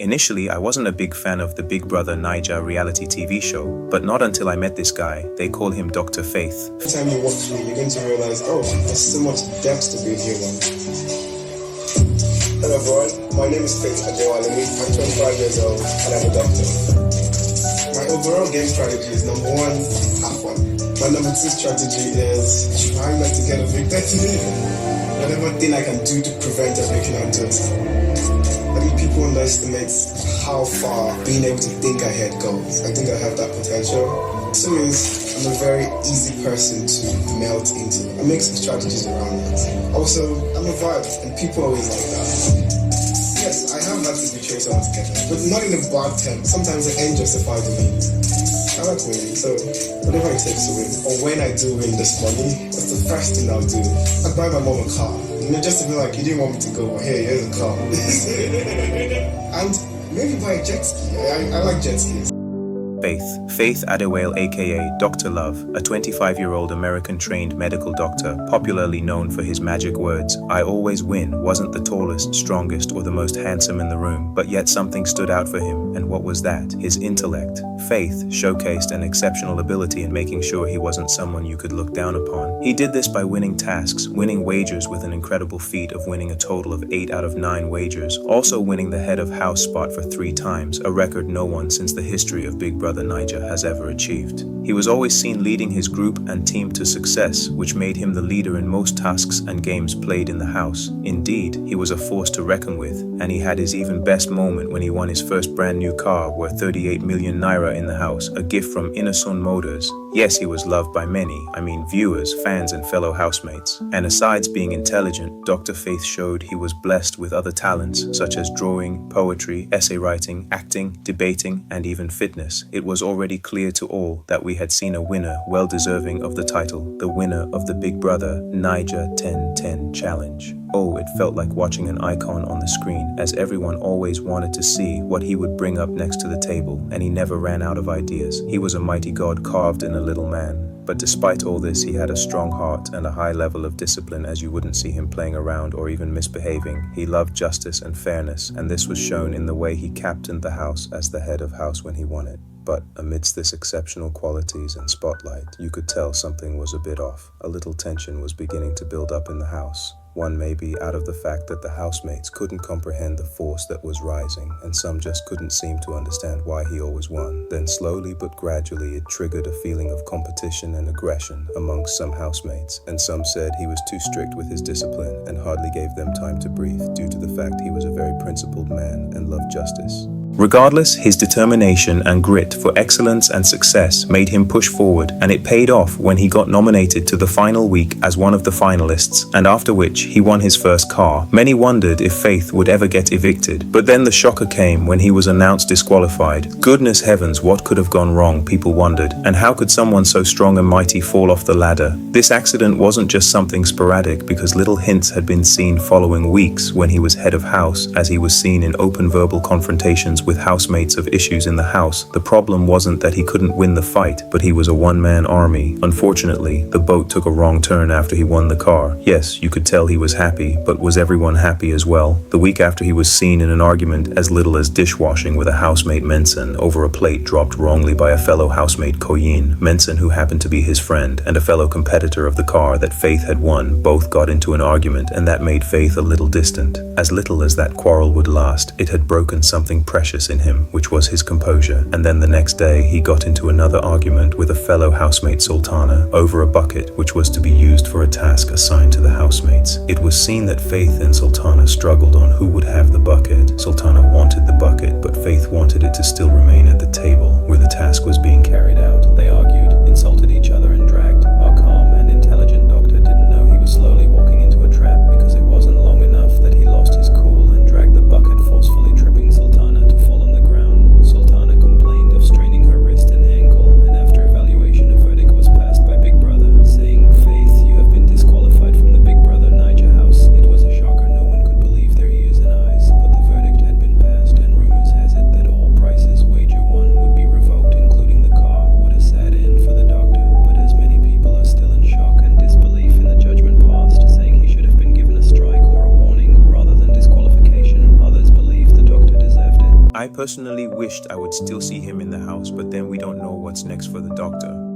Initially, I wasn't a big fan of the Big Brother Naija reality TV show, but not until I met this guy. They call him Dr. Faith. Every time you watch me, you're going to realize, oh, there's so much depth to being human. Hello everyone, my name is Faith Adewalemi. I'm 25 years old and I'm a doctor. My overall game strategy is number one, have fun. My number two strategy is try not to get evicted today. Whatever thing I can do to prevent eviction, I'm doing. I think people underestimate how far being able to think ahead goes. I think I have that potential. Two is I'm a very easy person to melt into. I make some strategies around it. Also, I'm a vibe and people always like that. Yes, I have had to betray someone to get them, but not in a bad term. Sometimes the end justifies the means. I like winning, so whatever it takes to win. Or when I do win this money, that's the first thing I'll do. I'd buy my mom a car. You know, just to be like, you didn't want me to go, but hey, here's a car. And maybe buy a jet ski. I like jet skis. Faith Adewale aka Dr. Love, a 25-year-old American-trained medical doctor, popularly known for his magic words, "I always win," wasn't the tallest, strongest, or the most handsome in the room, but yet something stood out for him, and what was that? His intellect. Faith showcased an exceptional ability in making sure he wasn't someone you could look down upon. He did this by winning tasks, winning wagers with an incredible feat of winning a total of 8 out of 9 wagers, also winning the head of house spot for 3 times, a record no one since the history of Big Brother Naija has ever achieved. He was always seen leading his group and team to success, which made him the leader in most tasks and games played in the house. Indeed, he was a force to reckon with, and he had his even best moment when he won his first brand new car worth 38 million naira in the house, a gift from Innoson Motors. Yes, he was loved by many, viewers, fans, and fellow housemates. And asides being intelligent, Dr. Faith showed he was blessed with other talents, such as drawing, poetry, essay writing, acting, debating, and even fitness. It was already clear to all that we had seen a winner well deserving of the title, the winner of the Big Brother Naija 10-10 Challenge. Oh, it felt like watching an icon on the screen, as everyone always wanted to see what he would bring up next to the table, and he never ran out of ideas. He was a mighty god carved in a little man. But despite all this, he had a strong heart and a high level of discipline, as you wouldn't see him playing around or even misbehaving. He loved justice and fairness, and this was shown in the way he captained the house as the head of house when he won it. But amidst this exceptional qualities and spotlight, you could tell something was a bit off. A little tension was beginning to build up in the house. One may be out of the fact that the housemates couldn't comprehend the force that was rising, and some just couldn't seem to understand why he always won. Then slowly but gradually it triggered a feeling of competition and aggression amongst some housemates, and some said he was too strict with his discipline and hardly gave them time to breathe due to the fact he was a very principled man and loved justice. Regardless, his determination and grit for excellence and success made him push forward, and it paid off when he got nominated to the final week as one of the finalists, and after which he won his first car. Many wondered if Faith would ever get evicted, but then the shocker came when he was announced disqualified. Goodness heavens, what could have gone wrong, people wondered, and how could someone so strong and mighty fall off the ladder? This accident wasn't just something sporadic, because little hints had been seen following weeks when he was head of house, as he was seen in open verbal confrontations with housemates of issues in the house. The problem wasn't that he couldn't win the fight, but he was a one-man army. Unfortunately, the boat took a wrong turn after he won the car. Yes, you could tell he was happy, but was everyone happy as well? The week after he was seen in an argument as little as dishwashing with a housemate Menson over a plate dropped wrongly by a fellow housemate Koyin. Menson, who happened to be his friend, and a fellow competitor of the car that Faith had won, both got into an argument, and that made Faith a little distant. As little as that quarrel would last, it had broken something precious in him, which was his composure. And then the next day he got into another argument with a fellow housemate Sultana over a bucket which was to be used for a task assigned to the housemates. It was seen that Faith and Sultana struggled on who would have the bucket. Sultana wanted the bucket, but Faith wanted it to still remain at the table where the task was being carried out. They argued, insulted each other, and dragged. Our calm and intelligent doctor didn't know he was slowly walking into a trap, because it wasn't long enough that he lost his cool and dragged the bucket, forcefully tripping Sultana to fall on the ground. Sultana complained of straining her wrist and ankle, and after evaluation a verdict was passed by Big Brother, saying, "Faith, you have been disqualified from the Big Brother Naija house." It was a shocker, no one could believe their ears and eyes, but the verdict had been passed, and rumors has it that all prizes wager won would be revoked, including the car. What a I personally wished I would still see him in the house, but then we don't know what's next for the doctor.